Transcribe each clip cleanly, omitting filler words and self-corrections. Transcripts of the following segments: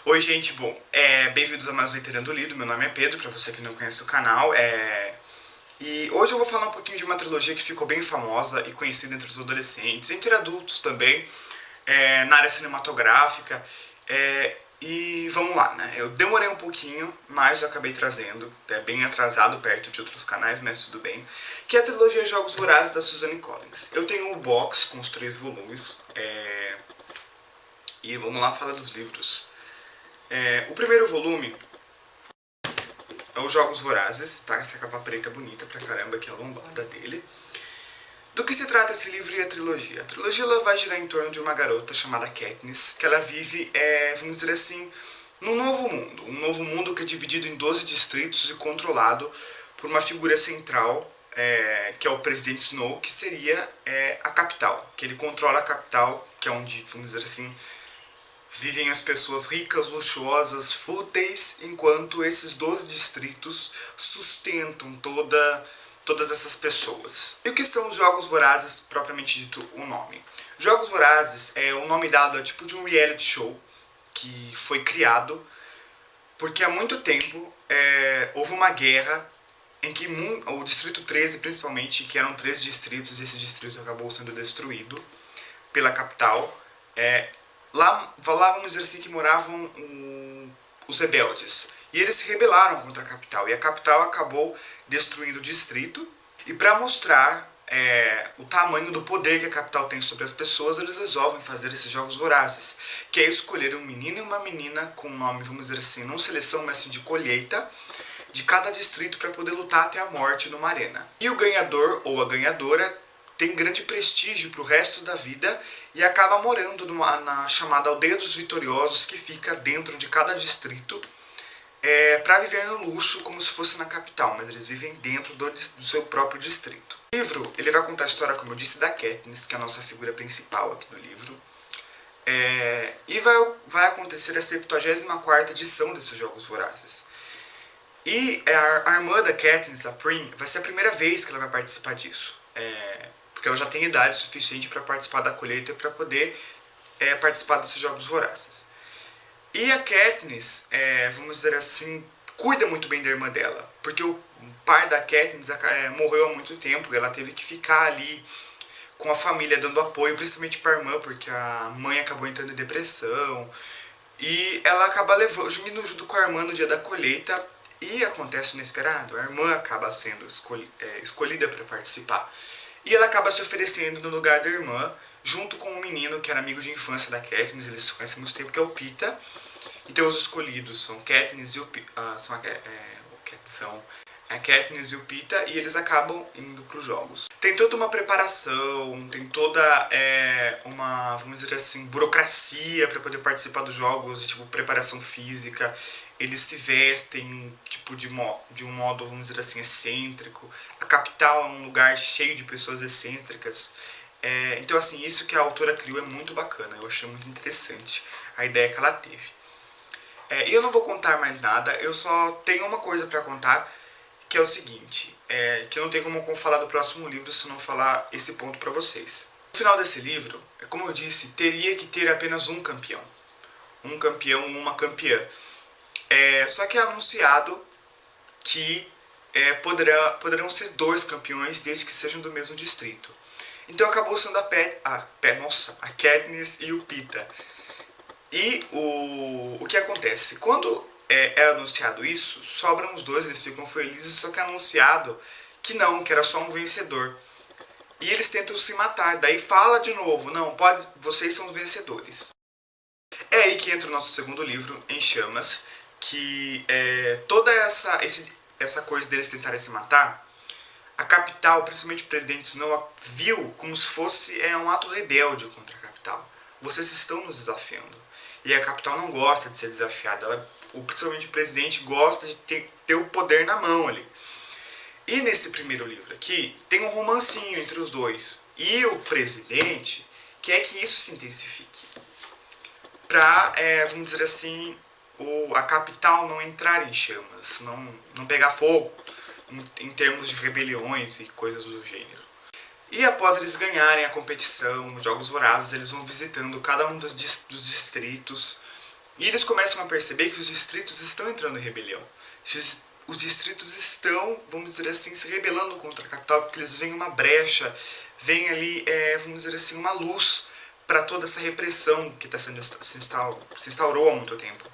Oi, gente, bom, bem-vindos a mais um Iterando Lido. Meu nome é Pedro, pra você que não conhece o canal. E hoje eu vou falar um pouquinho de uma trilogia que ficou bem famosa e conhecida entre os adolescentes, entre adultos também, na área cinematográfica. E vamos lá, né? Eu demorei um pouquinho, mas eu acabei trazendo, bem atrasado perto de outros canais, mas tudo bem. Que é a trilogia Jogos Vorazes da Suzanne Collins. Eu tenho um box com os 3 volumes, e vamos lá falar dos livros. O primeiro volume é os Jogos Vorazes, tá? Essa capa preta bonita pra caramba, que é a lombada dele. Do que se trata esse livro e a trilogia? A trilogia ela vai girar em torno de uma garota chamada Katniss, que ela vive, vamos dizer assim, num novo mundo. Um novo mundo que é dividido em 12 distritos e controlado por uma figura central, que é o presidente Snow, que seria a capital. Que ele controla a capital, que é onde, vamos dizer assim, vivem as pessoas ricas, luxuosas, fúteis, enquanto esses 12 distritos sustentam todas essas pessoas. E o que são os Jogos Vorazes, propriamente dito o nome? Jogos Vorazes é o nome dado a tipo de um reality show que foi criado porque há muito tempo houve uma guerra em que o Distrito 13, principalmente, que eram 13 distritos, e esse distrito acabou sendo destruído pela capital. Lá vamos dizer assim que moravam os rebeldes. E eles se rebelaram contra a capital. E a capital acabou destruindo o distrito. E para mostrar o tamanho do poder que a capital tem sobre as pessoas, eles resolvem fazer esses jogos vorazes. Que é escolher um menino e uma menina com um nome, vamos dizer assim, não seleção, mas sim de colheita, de cada distrito para poder lutar até a morte numa arena. E o ganhador ou a ganhadora tem grande prestígio para o resto da vida e acaba morando na chamada Aldeia dos Vitoriosos, que fica dentro de cada distrito, para viver no luxo como se fosse na capital, mas eles vivem dentro do seu próprio distrito. O livro ele vai contar a história, como eu disse, da Katniss, que é a nossa figura principal aqui no livro. E vai acontecer a 74ª edição desses Jogos Vorazes. E a irmã da Katniss, a Prim, vai ser a primeira vez que ela vai participar disso. Porque ela já tem idade suficiente para participar da colheita e para poder participar desses Jogos Vorazes. E a Katniss, vamos dizer assim, cuida muito bem da irmã dela. Porque o pai da Katniss morreu há muito tempo e ela teve que ficar ali com a família dando apoio, principalmente para a irmã, porque a mãe acabou entrando em depressão. E ela acaba indo junto com a irmã no dia da colheita e acontece o inesperado. A irmã acaba sendo escolhida para participar. E ela acaba se oferecendo no lugar da irmã, junto com um menino que era amigo de infância da Katniss, eles se conhecem há muito tempo, que é o Pita. Então os escolhidos são Katniss e o Pita, são a Katniss e o Pita, e eles acabam indo para os jogos. Tem toda uma preparação, tem toda uma, vamos dizer assim, burocracia para poder participar dos jogos, tipo preparação física. Eles se vestem tipo de um modo, vamos dizer assim, excêntrico. A capital é um lugar cheio de pessoas excêntricas. Então, assim, isso que a autora criou é muito bacana. Eu achei muito interessante a ideia que ela teve. E eu não vou contar mais nada. Eu só tenho uma coisa para contar, que é o seguinte, que eu não tenho como falar do próximo livro se não falar esse ponto para vocês. No final desse livro, como eu disse, teria que ter apenas um campeão. Um campeão ou uma campeã. Só que é anunciado que poderão ser 2 campeões desde que sejam do mesmo distrito. Então acabou sendo a Katniss e o Pita. E o que acontece? Quando é anunciado isso, sobram os 2, eles ficam felizes, só que é anunciado que não, que era só um vencedor. E eles tentam se matar, daí fala de novo, não, vocês são os vencedores. É aí que entra o nosso segundo livro, Em Chamas, que toda essa coisa deles tentarem se matar, a capital, principalmente o presidente Snow, viu como se fosse um ato rebelde contra a capital. Vocês estão nos desafiando. E a capital não gosta de ser desafiada. Principalmente o presidente gosta de ter o poder na mão ali. E nesse primeiro livro aqui, tem um romancinho entre os dois. E o presidente quer que isso se intensifique. Pra, vamos dizer assim, a capital não entrar em chamas, não pegar fogo em termos de rebeliões e coisas do gênero. E após eles ganharem a competição nos Jogos Vorazes, eles vão visitando cada um dos distritos E eles começam a perceber que os distritos estão entrando em rebelião. Os distritos estão, vamos dizer assim, se rebelando contra a capital, porque eles veem uma brecha, veem ali, vamos dizer assim, uma luz para toda essa repressão que se instaurou há muito tempo.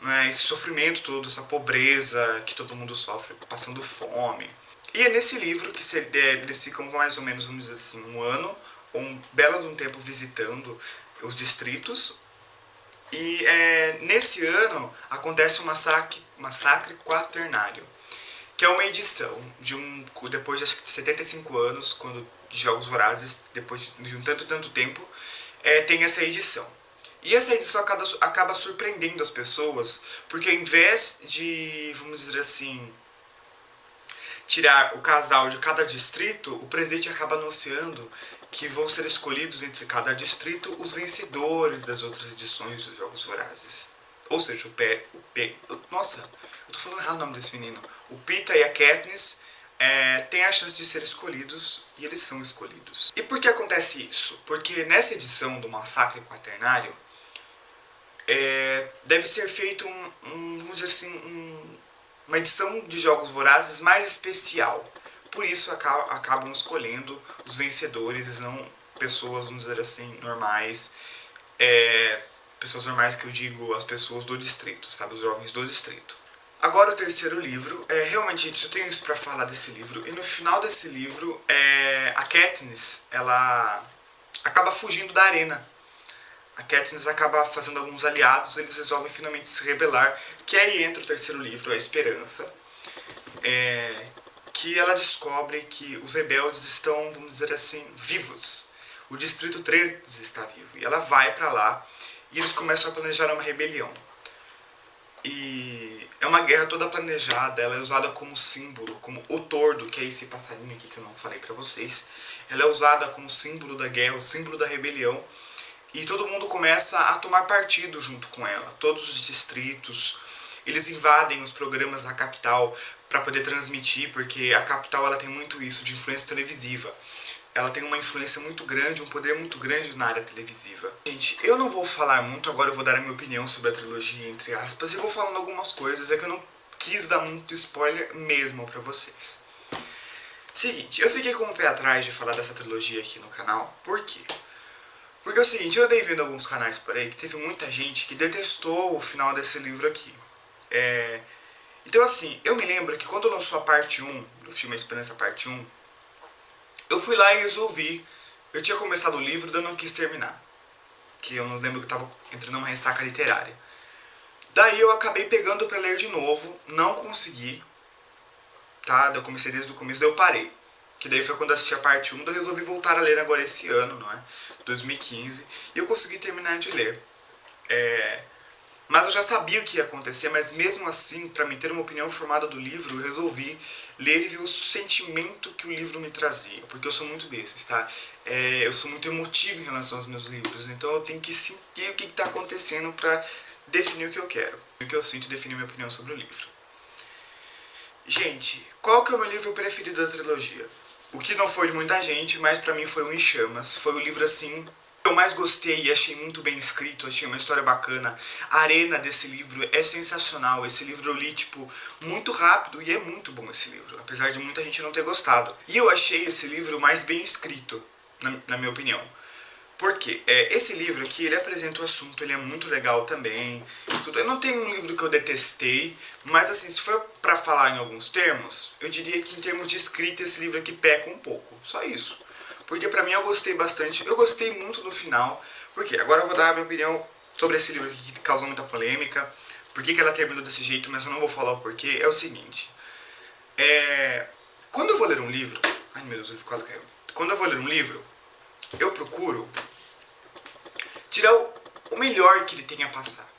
Né? Esse sofrimento todo, essa pobreza que todo mundo sofre, passando fome. E é nesse livro que eles ficam mais ou menos, vamos dizer assim, um ano, ou um belo de um tempo visitando os distritos. E nesse ano acontece um massacre quaternário, que é uma edição depois de acho que 75 anos, quando Jogos Vorazes, depois de um tanto tempo, tem essa edição. E essa edição acaba surpreendendo as pessoas, porque ao invés de, vamos dizer assim, tirar o casal de cada distrito, o presidente acaba anunciando que vão ser escolhidos entre cada distrito os vencedores das outras edições dos Jogos Vorazes. Ou seja, nossa, eu tô falando errado o nome desse menino. O Peeta e a Katniss têm a chance de ser escolhidos e eles são escolhidos. E por que acontece isso? Porque nessa edição do Massacre Quaternário deve ser feito vamos dizer assim, uma edição de Jogos Vorazes mais especial. Por isso acabam escolhendo os vencedores e não pessoas, vamos dizer assim, normais. Pessoas normais que eu digo as pessoas do distrito, sabe? Os jovens do distrito. Agora o terceiro livro, realmente, gente, eu tenho isso pra falar desse livro. E no final desse livro, a Katniss, ela acaba fugindo da arena. A Katniss acaba fazendo alguns aliados, eles resolvem finalmente se rebelar, que aí entra o terceiro livro, A Esperança, que ela descobre que os rebeldes estão, vamos dizer assim, vivos. O Distrito 13 está vivo. E ela vai pra lá e eles começam a planejar uma rebelião. E é uma guerra toda planejada, ela é usada como símbolo, como o tordo, que é esse passarinho aqui que eu não falei pra vocês. Ela é usada como símbolo da guerra, o símbolo da rebelião. E todo mundo começa a tomar partido junto com ela. Todos os distritos, eles invadem os programas da capital para poder transmitir, porque a capital ela tem muito isso de influência televisiva. Ela tem uma influência muito grande, um poder muito grande na área televisiva. Gente, eu não vou falar muito, agora eu vou dar a minha opinião sobre a trilogia, entre aspas, e vou falando algumas coisas, que eu não quis dar muito spoiler mesmo pra vocês. Seguinte, eu fiquei com o pé atrás de falar dessa trilogia aqui no canal, por quê? Porque é o seguinte, eu andei vendo alguns canais por aí que teve muita gente que detestou o final desse livro aqui. Então assim, eu me lembro que quando lançou a parte 1 do filme A Esperança parte 1, eu fui lá e resolvi. Eu tinha começado o livro e eu não quis terminar. Que eu não lembro que eu estava entrando numa ressaca literária. Daí eu acabei pegando para ler de novo, não consegui. Tá? Eu comecei desde o começo, daí eu parei. Que daí foi quando eu assisti a parte 1, daí eu resolvi voltar a ler agora esse ano, não é? 2015. E eu consegui terminar de ler. Mas eu já sabia o que ia acontecer, mas mesmo assim, para me ter uma opinião formada do livro, eu resolvi ler e ver o sentimento que o livro me trazia. Porque eu sou muito desses, tá? Eu sou muito emotivo em relação aos meus livros, então eu tenho que sentir o que está acontecendo para definir o que eu quero. O que eu sinto e definir minha opinião sobre o livro. Gente, qual que é o meu livro preferido da trilogia? O que não foi de muita gente, mas pra mim foi o Em Chamas. Foi o livro assim que eu mais gostei e achei muito bem escrito, achei uma história bacana. A arena desse livro é sensacional. Esse livro eu li, tipo, muito rápido e é muito bom esse livro, apesar de muita gente não ter gostado. E eu achei esse livro mais bem escrito, na minha opinião. Por quê? Esse livro aqui, ele apresenta o assunto, ele é muito legal também. Eu não tenho um livro que eu detestei, mas assim, se for pra falar em alguns termos, eu diria que em termos de escrita esse livro aqui peca um pouco, só isso. Porque pra mim eu gostei bastante, eu gostei muito do final. Por quê? Agora eu vou dar a minha opinião sobre esse livro aqui que causou muita polêmica. Por que ela terminou desse jeito, mas eu não vou falar o porquê. É o seguinte, quando eu vou ler um livro... Ai meu Deus, o livro quase caiu. Quando eu vou ler um livro, eu procuro tirar o melhor que ele tem a passar.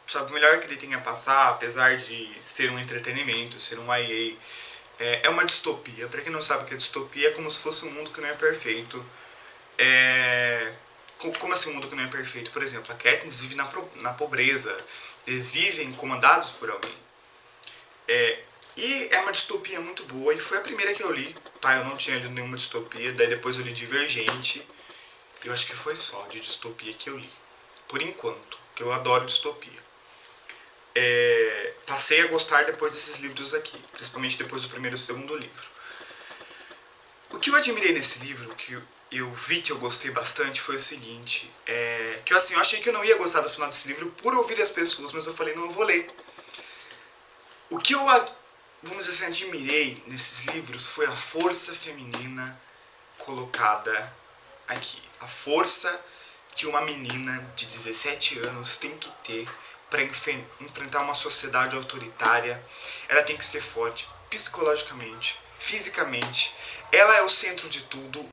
Sabe, o melhor que ele tem a passar, apesar de ser um entretenimento, ser um YA, é uma distopia. Pra quem não sabe o que é distopia, é como se fosse um mundo que não é perfeito. Como assim um mundo que não é perfeito? Por exemplo, a Katniss vive na pobreza. Eles vivem comandados por alguém. E é uma distopia muito boa, e foi a primeira que eu li, tá? Eu não tinha lido nenhuma distopia, daí depois eu li Divergente. Eu acho que foi só de distopia que eu li. Por enquanto. porque eu adoro distopia. Passei a gostar depois desses livros aqui, principalmente depois do primeiro e segundo livro. O que eu admirei nesse livro, que eu vi que eu gostei bastante, foi o seguinte, que eu achei que eu não ia gostar do final desse livro por ouvir as pessoas, mas eu falei, não, eu vou ler. O que eu, vamos dizer assim, admirei nesses livros foi a força feminina colocada aqui. A força que uma menina de 17 anos tem que ter para enfrentar uma sociedade autoritária. Ela tem que ser forte psicologicamente, fisicamente. Ela é o centro de tudo.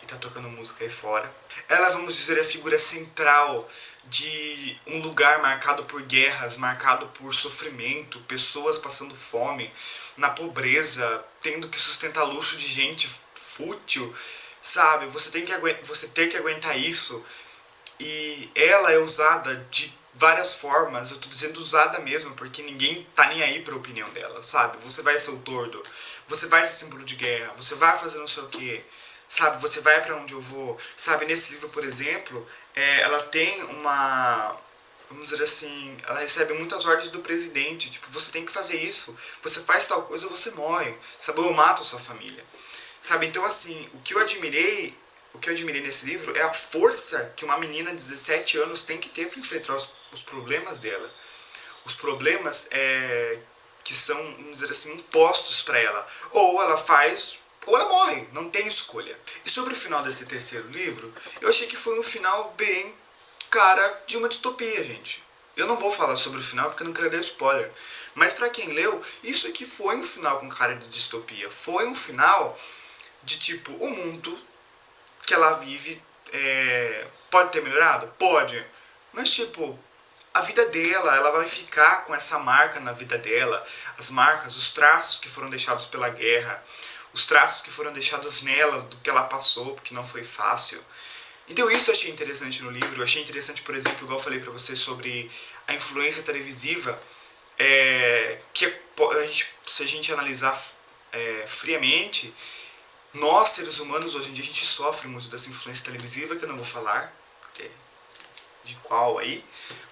E tá tocando música aí fora. Ela, vamos dizer, é a figura central de um lugar marcado por guerras, marcado por sofrimento, pessoas passando fome, na pobreza, tendo que sustentar luxo de gente fútil, sabe? Você tem que aguentar isso. E ela é usada de várias formas, eu tô dizendo usada mesmo, porque ninguém tá nem aí pra opinião dela, sabe? Você vai ser o tordo, você vai ser símbolo de guerra, você vai fazer não sei o que, sabe? Você vai pra onde eu vou, sabe? Nesse livro, por exemplo, ela tem uma, vamos dizer assim, ela recebe muitas ordens do presidente, tipo, você tem que fazer isso, você faz tal coisa, você morre, sabe? Eu mato a sua família, sabe? Então, assim, o que eu admirei nesse livro é a força que uma menina de 17 anos tem que ter para enfrentar os problemas dela. Os problemas que são, vamos dizer assim, impostos para ela. Ou ela faz, ou ela morre, não tem escolha. E sobre o final desse terceiro livro, eu achei que foi um final bem cara de uma distopia, gente. Eu não vou falar sobre o final porque eu não quero dar spoiler. Mas para quem leu, isso aqui foi um final com cara de distopia. Foi um final de tipo, o mundo que ela vive pode ter melhorado? Pode. Mas tipo, a vida dela, ela vai ficar com essa marca na vida dela. As marcas, os traços que foram deixados pela guerra, os traços que foram deixados nela, do que ela passou, porque não foi fácil. Então isso eu achei interessante no livro. Eu achei interessante, por exemplo, igual eu falei pra vocês sobre a influência televisiva, que se a gente analisar friamente, nós, seres humanos, hoje em dia, a gente sofre muito dessa influência televisiva, que eu não vou falar de qual aí,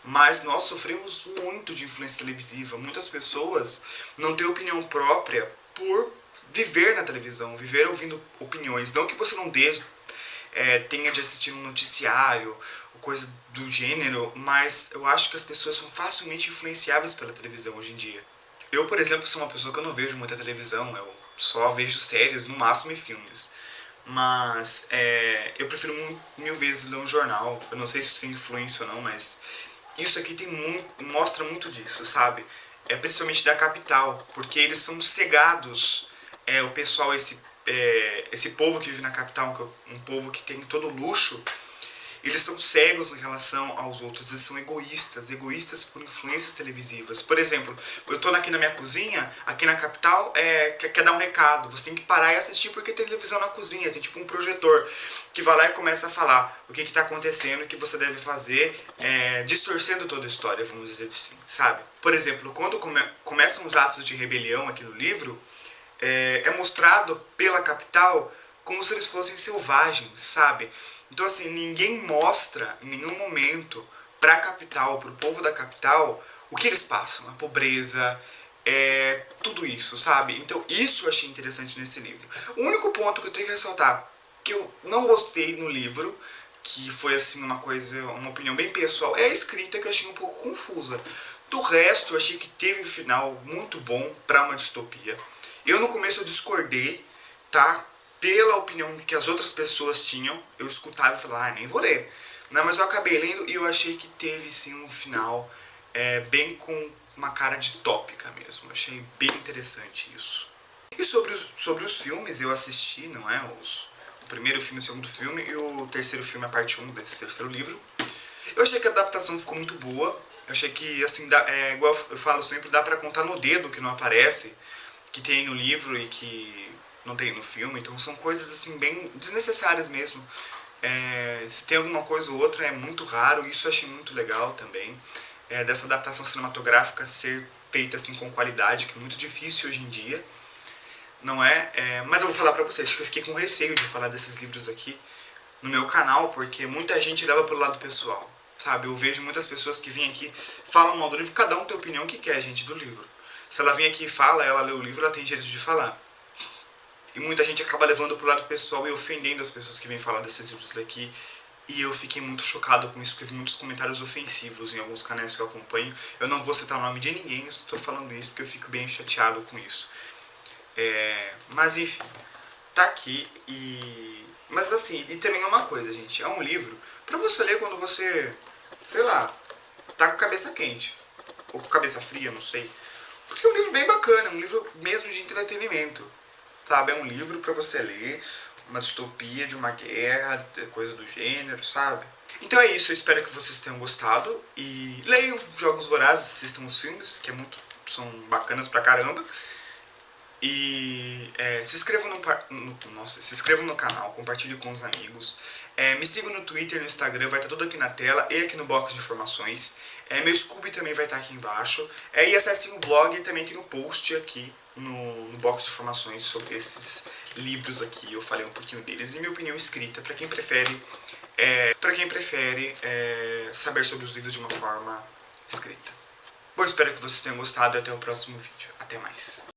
mas nós sofremos muito de influência televisiva. Muitas pessoas não têm opinião própria por viver na televisão, viver ouvindo opiniões. Não que você não tenha de assistir um noticiário, ou coisa do gênero, mas eu acho que as pessoas são facilmente influenciáveis pela televisão hoje em dia. Eu, por exemplo, sou uma pessoa que eu não vejo muita televisão, eu só vejo séries, no máximo, e filmes. Mas eu prefiro mil vezes ler um jornal. Eu não sei se isso tem influência ou não, mas isso aqui mostra muito disso, sabe? Principalmente da capital, porque eles são cegados. O pessoal, esse povo que vive na capital, um povo que tem todo o luxo, eles são cegos em relação aos outros, eles são egoístas por influências televisivas. Por exemplo, eu tô aqui na minha cozinha, aqui na capital, quer dar um recado, você tem que parar e assistir porque tem televisão na cozinha, tem tipo um projetor que vai lá e começa a falar o que está acontecendo, o que você deve fazer, distorcendo toda a história, vamos dizer assim, sabe? Por exemplo, quando começam os atos de rebelião aqui no livro, é mostrado pela capital como se eles fossem selvagens, sabe? Então, assim, ninguém mostra em nenhum momento para a capital, para o povo da capital, o que eles passam, a pobreza, tudo isso, sabe? Então, isso eu achei interessante nesse livro. O único ponto que eu tenho que ressaltar, que eu não gostei no livro, que foi, assim, uma opinião bem pessoal, é a escrita, que eu achei um pouco confusa. Do resto, eu achei que teve um final muito bom para uma distopia. Eu, no começo, eu discordei, tá? Pela opinião que as outras pessoas tinham, eu escutava e falava, nem vou ler. Não, mas eu acabei lendo e eu achei que teve sim um final bem com uma cara distópica mesmo. Eu achei bem interessante isso. E sobre os filmes, eu assisti, não é? O primeiro filme, o segundo filme e o terceiro filme, a parte 1 desse terceiro livro. Eu achei que a adaptação ficou muito boa. Eu achei que, assim, igual eu falo sempre, dá pra contar no dedo que não aparece, que tem no livro e que não tem no filme, então são coisas assim bem desnecessárias mesmo. Se tem alguma coisa ou outra é muito raro, isso eu achei muito legal também, dessa adaptação cinematográfica ser feita assim com qualidade, que é muito difícil hoje em dia, não é? Mas eu vou falar pra vocês que eu fiquei com receio de falar desses livros aqui no meu canal, porque muita gente leva pelo lado pessoal. sabe? Eu vejo muitas pessoas que vêm aqui, falam mal do livro, cada um tem a opinião que quer, gente, do livro. Se ela vem aqui e fala, ela lê o livro, ela tem direito de falar. E muita gente acaba levando pro lado pessoal e ofendendo as pessoas que vêm falar desses livros aqui. E eu fiquei muito chocado com isso, porque eu vi muitos comentários ofensivos em alguns canais que eu acompanho. Eu não vou citar o nome de ninguém, eu estou falando isso porque eu fico bem chateado com isso. Mas enfim, tá aqui e... Mas assim, e também é uma coisa, gente, é um livro pra você ler quando você, sei lá, tá com a cabeça quente. Ou com a cabeça fria, não sei. Porque é um livro bem bacana, é um livro mesmo de entretenimento. Sabe, é um livro pra você ler, uma distopia de uma guerra, coisa do gênero, sabe? Então é isso, eu espero que vocês tenham gostado e leiam Jogos Vorazes, assistam os filmes, que são bacanas pra caramba. E se inscrevam se inscrevam no canal, compartilhem com os amigos. Me sigam no Twitter, no Instagram, vai estar tudo aqui na tela e aqui no box de informações. Meu Scooby também vai estar aqui embaixo. E acessem o blog, também tem um post aqui no box de informações sobre esses livros aqui. Eu falei um pouquinho deles e minha opinião escrita para quem prefere, saber sobre os livros de uma forma escrita. Bom, espero que vocês tenham gostado e até o próximo vídeo. Até mais.